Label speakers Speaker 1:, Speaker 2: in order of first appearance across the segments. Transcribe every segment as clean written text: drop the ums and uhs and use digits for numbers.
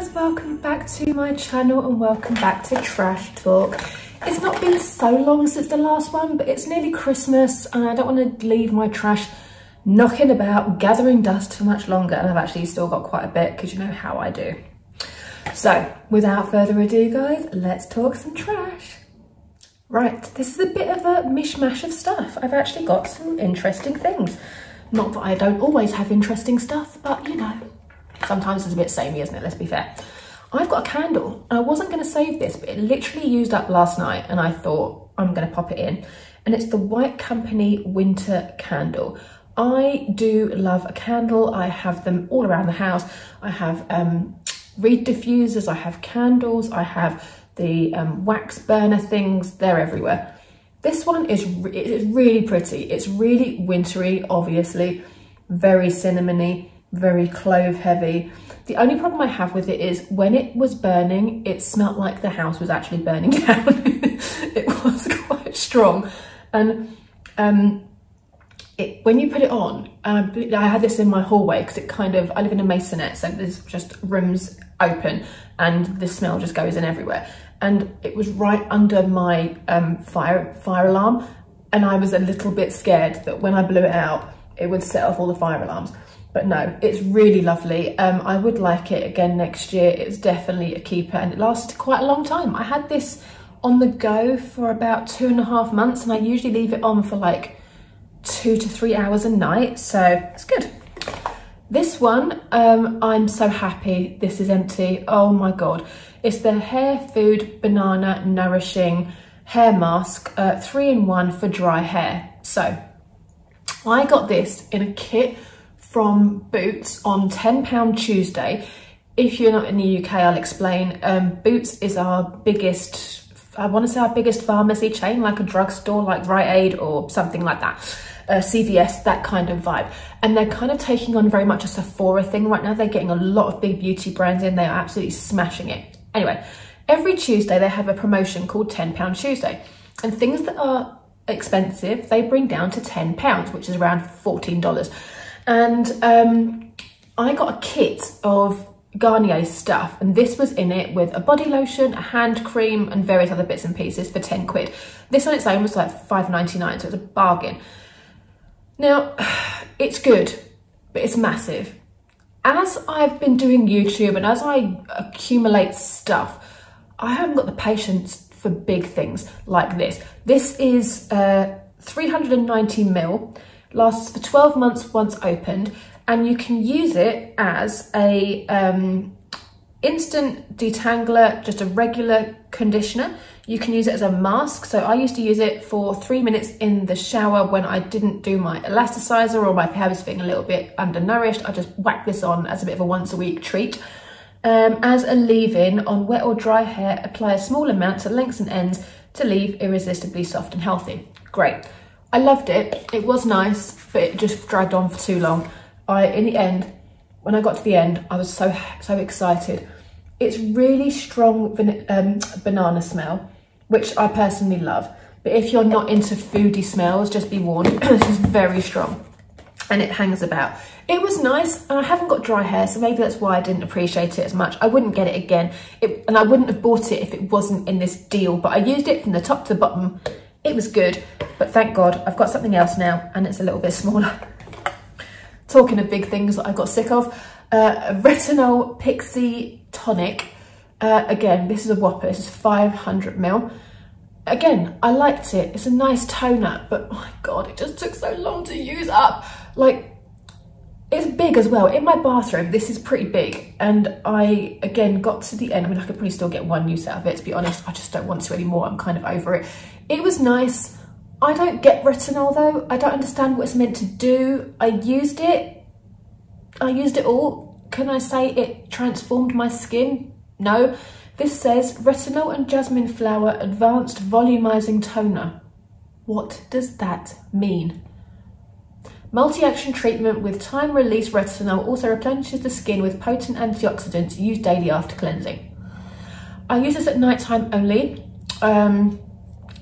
Speaker 1: guys, welcome back to my channel and welcome back to Trash Talk. It's not been so long since the last one, but it's nearly Christmas and I don't want to leave my trash knocking about, gathering dust for much longer, and I've actually still got quite a bit because you know how I do. So without further ado guys, let's talk some trash. Right, this is a bit of a mishmash of stuff. I've actually got some interesting things. Not that I don't always have interesting stuff, but you know, sometimes it's a bit samey, isn't it? Let's be fair. I've got a candle. I wasn't going to save this, but it literally used up last night and I thought I'm going to pop it in. And it's the White Company Winter Candle. I do love a candle. I have them all around the house. I have reed diffusers, I have candles, I have the wax burner things. They're everywhere. This one is really pretty. It's really wintry, obviously, very cinnamony, very clove heavy. The only problem I have with it is when it was burning, it smelled like the house was actually burning down. It was quite strong. And when you put it on, I had this in my hallway because it kind of, I live in a maisonette, so there's just rooms open and the smell just goes in everywhere. And it was right under my fire alarm, and I was a little bit scared that when I blew it out, it would set off all the fire alarms. But no, it's really lovely. I would like it again next year. It's definitely a keeper and it lasted quite a long time. I had this on the go for about 2.5 months and I usually leave it on for like 2 to 3 hours a night, so it's good. This one, I'm so happy this is empty. Oh my God. It's the Hair Food Banana Nourishing Hair Mask, 3-in-1 for dry hair. So I got this in a kit from Boots on £10 Tuesday. If you're not in the UK, I'll explain. Boots is our biggest, I want to say our biggest pharmacy chain, like a drugstore, like Rite Aid or something like that. CVS, that kind of vibe. And they're kind of taking on very much a Sephora thing right now. They're getting a lot of big beauty brands in. They are absolutely smashing it. Anyway, every Tuesday they have a promotion called £10 Tuesday. And things that are expensive, they bring down to £10, which is around $14. And I got a kit of Garnier stuff, and this was in it with a body lotion, a hand cream, and various other bits and pieces for 10 quid. This on its own was like £5.99, so it's a bargain. Now, it's good, but it's massive. As I've been doing YouTube and as I accumulate stuff, I haven't got the patience for big things like this. This is 390ml. Lasts for 12 months once opened, and you can use it as a instant detangler, just a regular conditioner. You can use it as a mask. So I used to use it for 3 minutes in the shower when I didn't do my elasticizer or my hair was feeling a little bit undernourished. I just whack this on as a bit of a once a week treat. As a leave-in on wet or dry hair, apply a small amount to lengths and ends to leave irresistibly soft and healthy. Great. I loved it. It was nice, but it just dragged on for too long. In the end, when I got to the end, I was so excited. It's really strong banana smell, which I personally love. But if you're not into foodie smells, just be warned, this is very strong and it hangs about. It was nice, and I haven't got dry hair, so maybe that's why I didn't appreciate it as much. I wouldn't get it again, and I wouldn't have bought it if it wasn't in this deal, but I used it from the top to the bottom. It was good, but thank God I've got something else now and it's a little bit smaller. Talking of big things that I got sick of, Retinol Pixie Tonic. Again, this is a whopper. This is 500ml. Again, I liked it. It's a nice toner, but my God, it just took so long to use up. Like, it's big as well. In my bathroom, this is pretty big. And I, again, got to the end. I mean, I could probably still get one use out of it, to be honest. I just don't want to anymore. I'm kind of over it. It was nice. I don't get retinol though. I don't understand what it's meant to do. I used it all. Can I say it transformed my skin? No. This says retinol and jasmine flower advanced volumizing toner. What does that mean? Multi-action treatment with time-release retinol also replenishes the skin with potent antioxidants used daily after cleansing. I use this at night time only.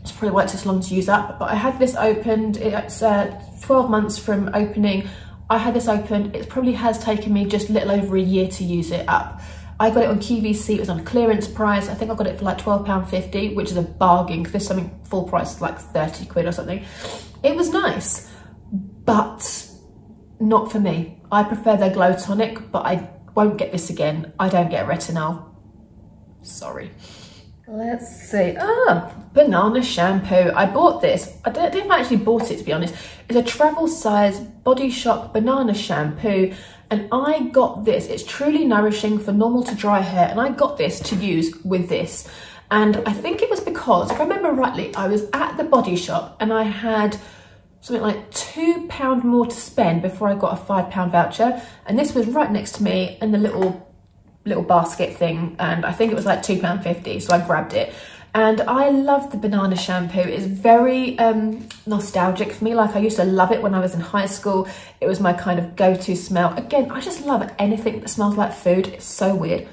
Speaker 1: It's probably why it's this long to use up, but I had this opened. It's 12 months from opening. I had this opened. It probably has taken me just a little over a year to use it up. I got it on QVC, it was on clearance price. I think I got it for like £12.50, which is a bargain because there's something full price like 30 quid or something. It was nice, but not for me. I prefer their Glow Tonic, but I won't get this again. I don't get retinol. Sorry. Let's see. Banana shampoo. I bought this. I don't think I actually bought it, to be honest. It's a travel size Body Shop banana shampoo. And I got this. It's truly nourishing for normal to dry hair. And I got this to use with this. And I think it was because, if I remember rightly, I was at the Body Shop and I had something like £2 more to spend before I got a £5 voucher. And this was right next to me in the little basket thing. And I think it was like £2.50. So I grabbed it. And I love the banana shampoo. It's very nostalgic for me. Like I used to love it when I was in high school. It was my kind of go-to smell. Again, I just love anything that smells like food. It's so weird.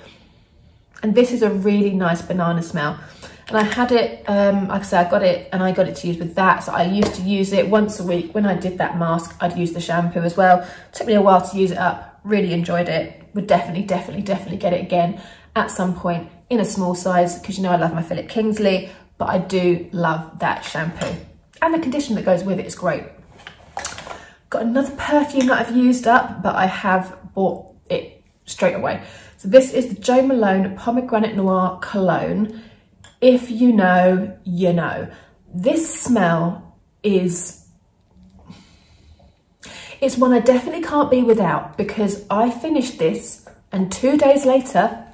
Speaker 1: And this is a really nice banana smell. And I had it, like I said, I got it to use with that. So I used to use it once a week. When I did that mask, I'd use the shampoo as well. It took me a while to use it up. Really enjoyed it. Would definitely get it again at some point in a small size, because you know I love my Philip Kingsley, but I do love that shampoo. And the conditioner that goes with it is great. Got another perfume that I've used up, but I have bought it straight away. So this is the Jo Malone Pomegranate Noir Cologne. If you know, you know. This smell is, it's one I definitely can't be without, because I finished this and 2 days later,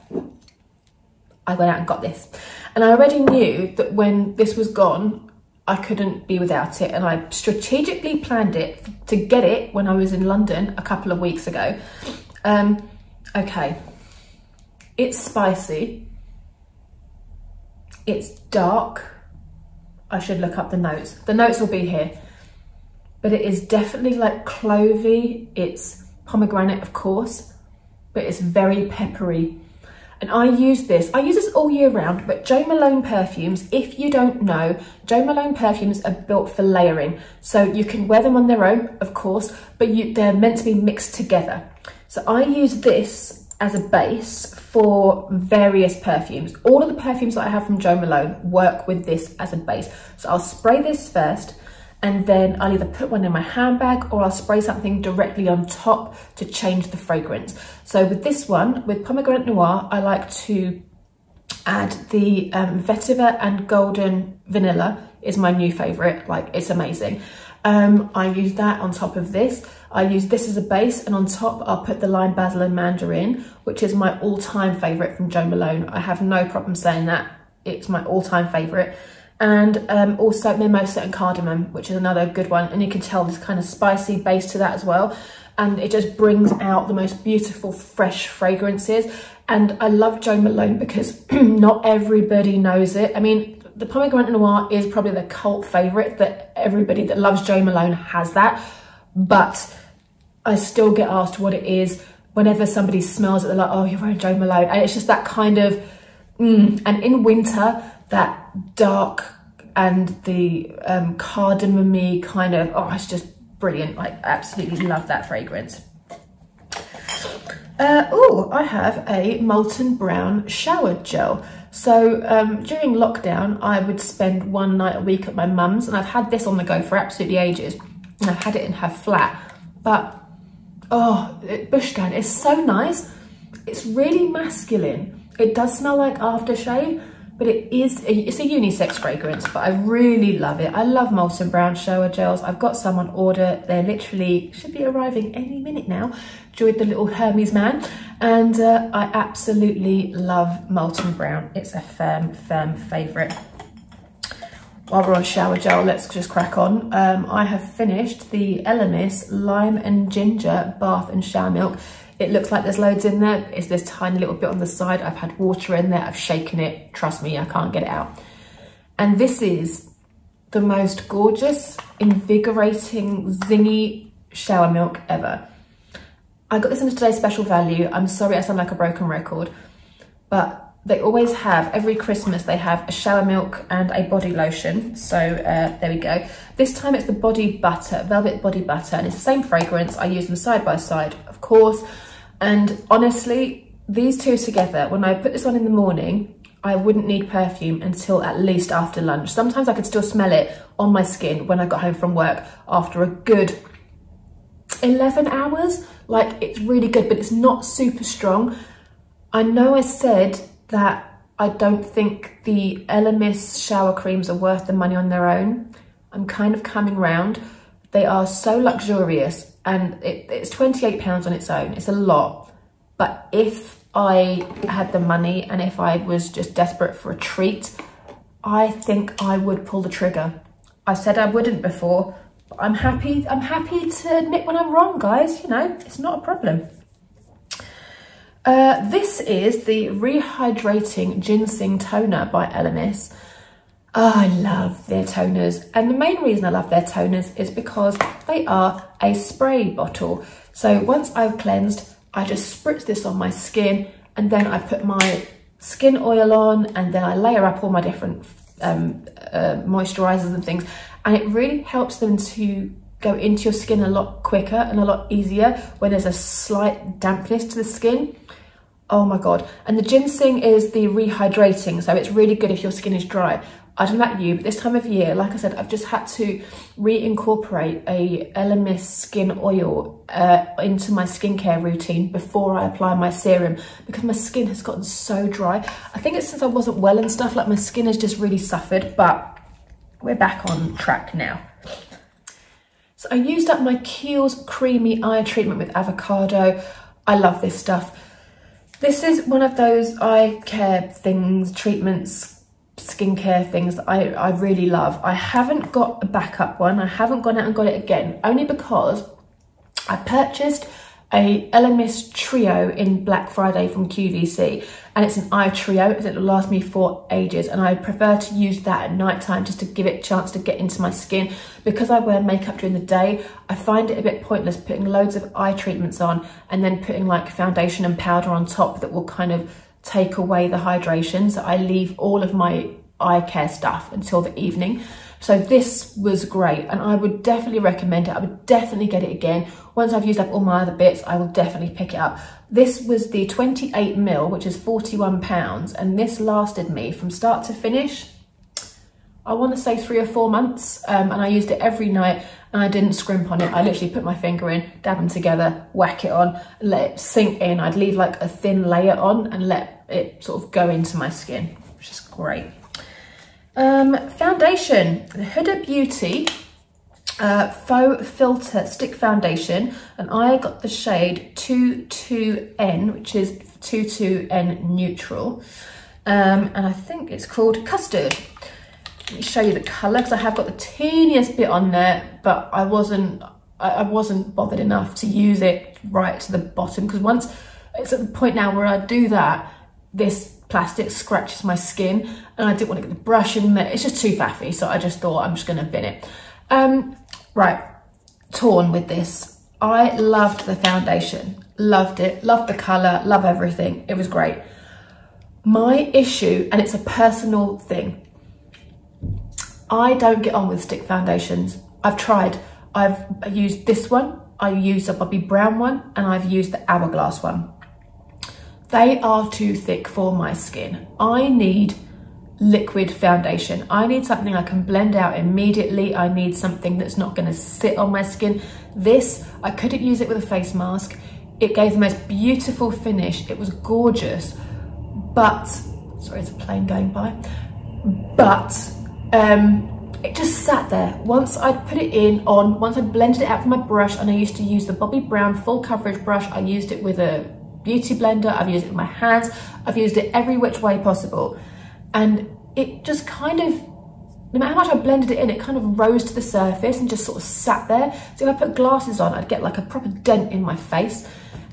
Speaker 1: I went out and got this. And I already knew that when this was gone, I couldn't be without it. And I strategically planned it to get it when I was in London a couple of weeks ago. Okay, it's spicy. It's dark. I should look up the notes. The notes will be here. But it is definitely like clovey. It's pomegranate, of course, but it's very peppery. And I use this all year round, but Jo Malone perfumes, if you don't know, Jo Malone perfumes are built for layering. So you can wear them on their own, of course, but they're meant to be mixed together. So I use this as a base for various perfumes. All of the perfumes that I have from Jo Malone work with this as a base. So I'll spray this first, and then I'll either put one in my handbag or I'll spray something directly on top to change the fragrance. So with this one, with Pomegranate Noir, I like to add the vetiver and golden vanilla is my new favorite. Like, it's amazing. I use that on top of this. I use this as a base, and on top I'll put the lime, basil and mandarin, which is my all-time favorite from Jo Malone. I have no problem saying that. It's my all-time favorite. And also mimosa and cardamom, which is another good one. And you can tell this kind of spicy base to that as well. And it just brings out the most beautiful, fresh fragrances. And I love Jo Malone because not everybody knows it. I mean, the Pomegranate Noir is probably the cult favorite, that everybody that loves Jo Malone has that. But I still get asked what it is whenever somebody smells it. They're like, oh, you're wearing Jo Malone. And it's just that kind of, and in winter, that dark and the cardamom-y kind of, oh, it's just brilliant. I absolutely love that fragrance. Oh, I have a Molton Brown shower gel. So during lockdown, I would spend one night a week at my mum's, and I've had this on the go for absolutely ages. And I've had it in her flat, but oh, Bushkan is so nice. It's really masculine. It does smell like aftershave, but it's a unisex fragrance, but I really love it. I love Molton Brown shower gels. I've got some on order. They're literally, should be arriving any minute now. Joined the little Hermes man. And I absolutely love Molton Brown. It's a firm favorite. While we're on shower gel, let's just crack on. I have finished the Elemis Lime and Ginger Bath and Shower Milk. It looks like there's loads in there. It's this tiny little bit on the side. I've had water in there. I've shaken it. Trust me, I can't get it out. And this is the most gorgeous, invigorating, zingy shower milk ever. I got this in a Today's Special Value. I'm sorry I sound like a broken record, but they always have, every Christmas, they have a shower milk and a body lotion. So there we go. This time it's the body butter, velvet body butter, and it's the same fragrance. I use them side by side, of course. And honestly, these two together, when I put this on in the morning, I wouldn't need perfume until at least after lunch. Sometimes I could still smell it on my skin when I got home from work after a good 11 hours. Like, it's really good, but it's not super strong. I know I said that I don't think the Elemis shower creams are worth the money on their own. I'm kind of coming round. They are so luxurious, and it's £28 on its own. It's a lot. But if I had the money and if I was just desperate for a treat, I think I would pull the trigger. I said I wouldn't before, but I'm happy to admit when I'm wrong, guys. You know, it's not a problem. This is the Rehydrating Ginseng Toner by Elemis. Oh, I love their toners, and the main reason I love their toners is because they are a spray bottle. So once I've cleansed, I just spritz this on my skin, and then I put my skin oil on, and then I layer up all my different moisturizers and things, and it really helps them to go into your skin a lot quicker and a lot easier when there's a slight dampness to the skin. Oh my God. And the ginseng is the rehydrating, so it's really good if your skin is dry. I don't know about you, but this time of year, like I said, I've just had to reincorporate a Elemis skin oil into my skincare routine before I apply my serum, because my skin has gotten so dry. I think it's since I wasn't well and stuff, like my skin has just really suffered, but we're back on track now. So I used up my Kiehl's Creamy Eye Treatment with Avocado. I love this stuff. This is one of those eye care things, treatments, skincare things that I really love. I haven't got a backup one. I haven't gone out and got it again, only because I purchased a Elemis trio in Black Friday from QVC, and it's an eye trio, because it will last me for ages, and I prefer to use that at night time just to give it a chance to get into my skin. Because I wear makeup during the day, I find it a bit pointless putting loads of eye treatments on and then putting like foundation and powder on top that will kind of take away the hydration. So I leave all of my eye care stuff until the evening. So this was great, and I would definitely recommend it. I would definitely get it again. Once I've used up all my other bits, I will definitely pick it up. This was the 28ml, which is £41, and this lasted me from start to finish, I want to say 3 or 4 months, and I used it every night, and I didn't scrimp on it. I literally put my finger in, dab them together, whack it on, and let it sink in. I'd leave like a thin layer on and let it sort of go into my skin, which is great. Foundation, the Huda Beauty Faux Filter Stick Foundation, and I got the shade 22N, which is 22N Neutral, and I think it's called Custard. Let me show you the colour, because I have got the teeniest bit on there, but I wasn't bothered enough to use it right to the bottom, because once it's at the point now where I do that, this plastic scratches my skin, and I didn't want to get the brush in there. It's just too faffy, so I just thought I'm just going to bin it. Right, torn with this. I loved the foundation, loved it, loved the colour, love everything. It was great. My issue, and it's a personal thing, I don't get on with stick foundations. I've tried. I've used this one, I used a Bobbi Brown one, and I've used the Hourglass one. They are too thick for my skin. I need liquid foundation. I need something I can blend out immediately. I need something that's not going to sit on my skin. This, I couldn't use it with a face mask. It gave the most beautiful finish. It was gorgeous, but, sorry, it's a plane going by, but it just sat there. Once I'd put it on, once I'd blended it out from my brush, and I used to use the Bobbi Brown full coverage brush. I used it with a beauty blender, I've used it with my hands, I've used it every which way possible, and it just kind of, no matter how much I blended it in, it kind of rose to the surface and just sort of sat there. So if I put glasses on, I'd get like a proper dent in my face,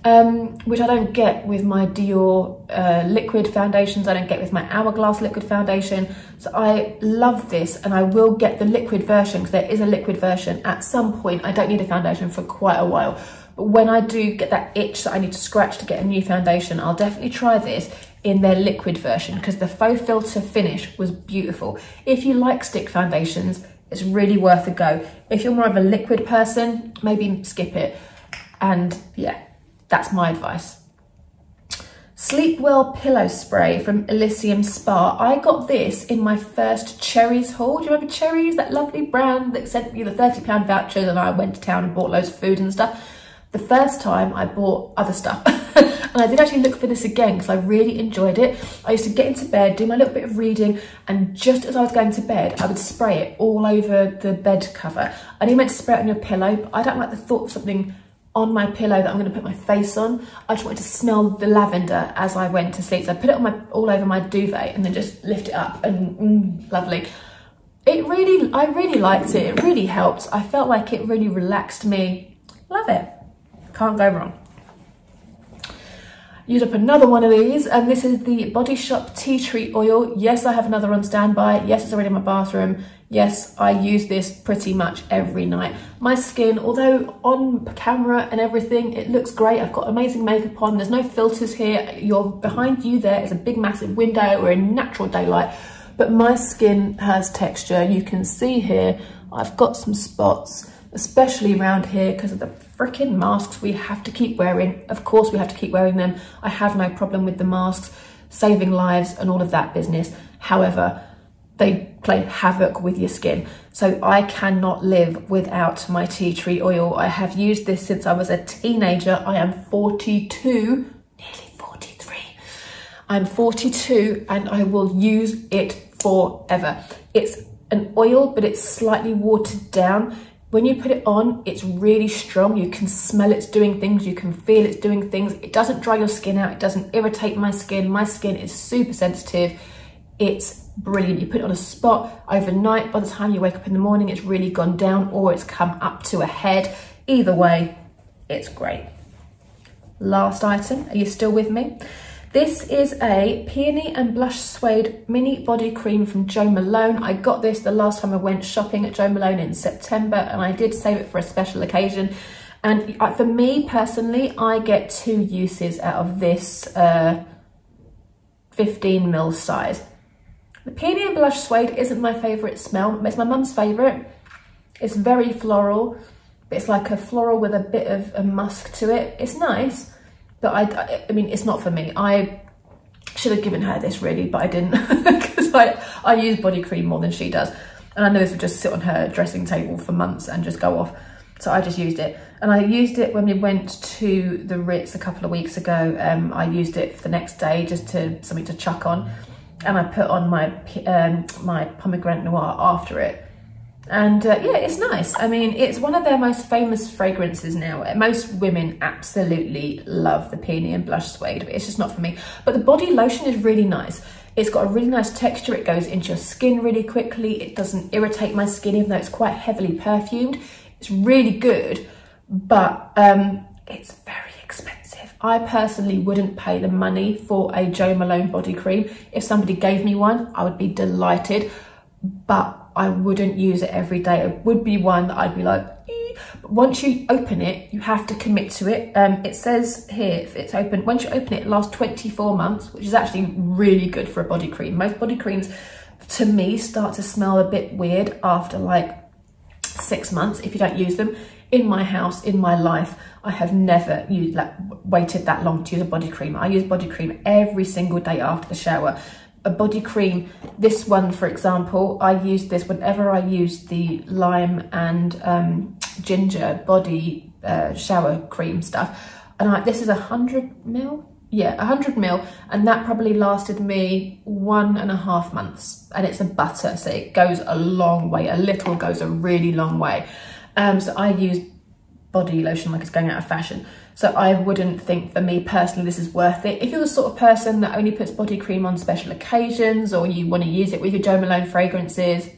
Speaker 1: which I don't get with my Dior liquid foundations. I don't get with my Hourglass liquid foundation. So I love this, and I will get the liquid version, because there is a liquid version at some point. I don't need a foundation for quite a while, but when I do get that itch that I need to scratch to get a new foundation, I'll definitely try this in their liquid version, because the faux filter finish was beautiful. If you like stick foundations, it's really worth a go. If you're more of a liquid person, maybe skip it. And yeah, that's my advice. Sleep Well Pillow Spray from Elysium Spa. I got this in my first Cherryz haul. Do you remember Cherryz, that lovely brand that sent me the £30 vouchers and I went to town and bought loads of food and stuff? The first time I bought other stuff. And I did actually look for this again because I really enjoyed it. I used to get into bed, do my little bit of reading, and just as I was going to bed, I would spray it all over the bed cover. I didn't meant to spray it on your pillow, but I don't like the thought of something on my pillow that I'm going to put my face on. I just wanted to smell the lavender as I went to sleep. So I put it on all over my duvet and then just lift it up and lovely. I really liked it. It really helped. I felt like it really relaxed me. Love it. Can't go wrong. Used up another one of these, and this is the Body Shop Tea Tree Oil. Yes, I have another on standby. Yes, it's already in my bathroom. Yes, I use this pretty much every night. My skin, although on camera and everything, it looks great. I've got amazing makeup on. There's no filters here. Behind you there is a big massive window. We're in natural daylight, but my skin has texture. You can see here, I've got some spots, especially around here because of the freaking masks we have to keep wearing. Of course we have to keep wearing them. I have no problem with the masks, saving lives and all of that business. However, they play havoc with your skin. So I cannot live without my tea tree oil. I have used this since I was a teenager. I am 42, nearly 43. I'm 42 and I will use it forever. It's an oil, but it's slightly watered down. When you put it on, it's really strong. You can smell it's doing things. You can feel it's doing things. It doesn't dry your skin out. It doesn't irritate my skin. My skin is super sensitive. It's brilliant. You put it on a spot overnight. By the time you wake up in the morning, it's really gone down or it's come up to a head. Either way, it's great. Last item. Are you still with me? This is a Peony and Blush Suede mini body cream from Jo Malone. I got this the last time I went shopping at Jo Malone in September, and I did save it for a special occasion. And for me personally, I get 2 uses out of this 15ml size. The Peony and Blush Suede isn't my favourite smell. It's my mum's favourite. It's very floral, but it's like a floral with a bit of a musk to it. It's nice. But I mean, it's not for me. I should have given her this really, but I didn't because I use body cream more than she does. And I know this would just sit on her dressing table for months and just go off. So I just used it. And I used it when we went to the Ritz a couple of weeks ago. I used it for the next day just something to chuck on. And I put on my Pomegranate Noir after it. And yeah, it's nice. I mean, it's one of their most famous fragrances now. Most women absolutely love the Peony and Blush Suede, but it's just not for me. But the body lotion is really nice. It's got a really nice texture. It goes into your skin really quickly. It doesn't irritate my skin, even though it's quite heavily perfumed. It's really good, but it's very expensive. I personally wouldn't pay the money for a Jo Malone body cream. If somebody gave me one, I would be delighted, but I wouldn't use it every day. It would be one that I'd be like, ee. But once you open it, you have to commit to it. It says here, if it's open, once you open it, it lasts 24 months, which is actually really good for a body cream. Most body creams, to me, start to smell a bit weird after like 6 months if you don't use them. In my house, in my life, I have never waited that long to use a body cream. I use body cream every single day after the shower. A body cream, this one for example, I use this whenever I use the lime and ginger body shower cream stuff. And this is 100ml? Yeah, 100ml, and that probably lasted me 1.5 months. And it's a butter, so it goes a long way. A little goes a really long way. So I use body lotion like it's going out of fashion. So I wouldn't think, for me personally, this is worth it. If you're the sort of person that only puts body cream on special occasions, or you want to use it with your Jo Malone fragrances,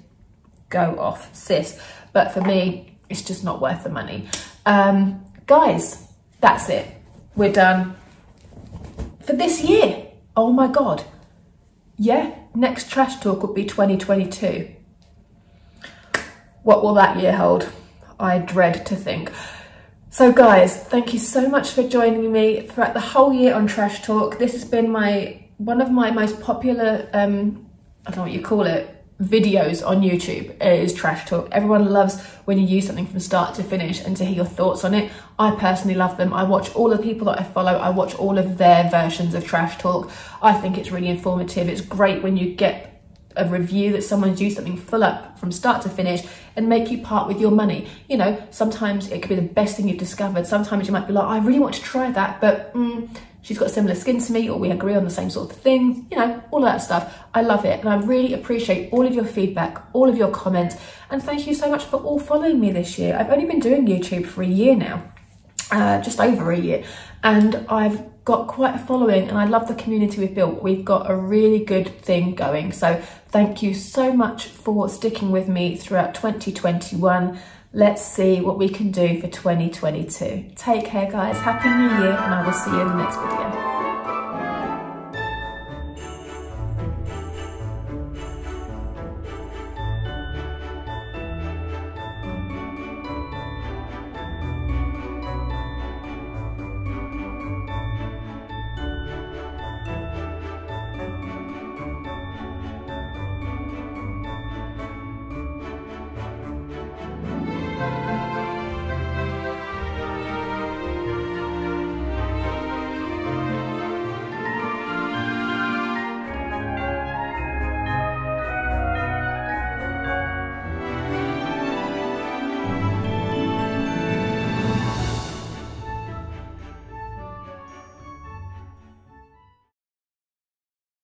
Speaker 1: go off, sis. But for me, it's just not worth the money. Guys, that's it. We're done for this year. Oh my God. Yeah, next trash talk would be 2022. What will that year hold? I dread to think. So guys, thank you so much for joining me throughout the whole year on Trash Talk. This has been one of my most popular, I don't know what you call it, videos on YouTube is trash talk. Everyone loves when you use something from start to finish and to hear your thoughts on it. I personally love them. I watch all the people that I follow. I watch all of their versions of trash talk. I think it's really informative. It's great when you get a review that someone's used something full up from start to finish and make you part with your money. You know, sometimes it could be the best thing you've discovered. Sometimes you might be like, I really want to try that, but she's got similar skin to me, or we agree on the same sort of thing, you know, all of that stuff. I love it. And I really appreciate all of your feedback, all of your comments. And thank you so much for all following me this year. I've only been doing YouTube for a year now, just over a year. And I've got quite a following and I love the community we've built. We've got a really good thing going. So thank you so much for sticking with me throughout 2021. Let's see what we can do for 2022. Take care, guys. Happy New Year, and I will see you in the next video.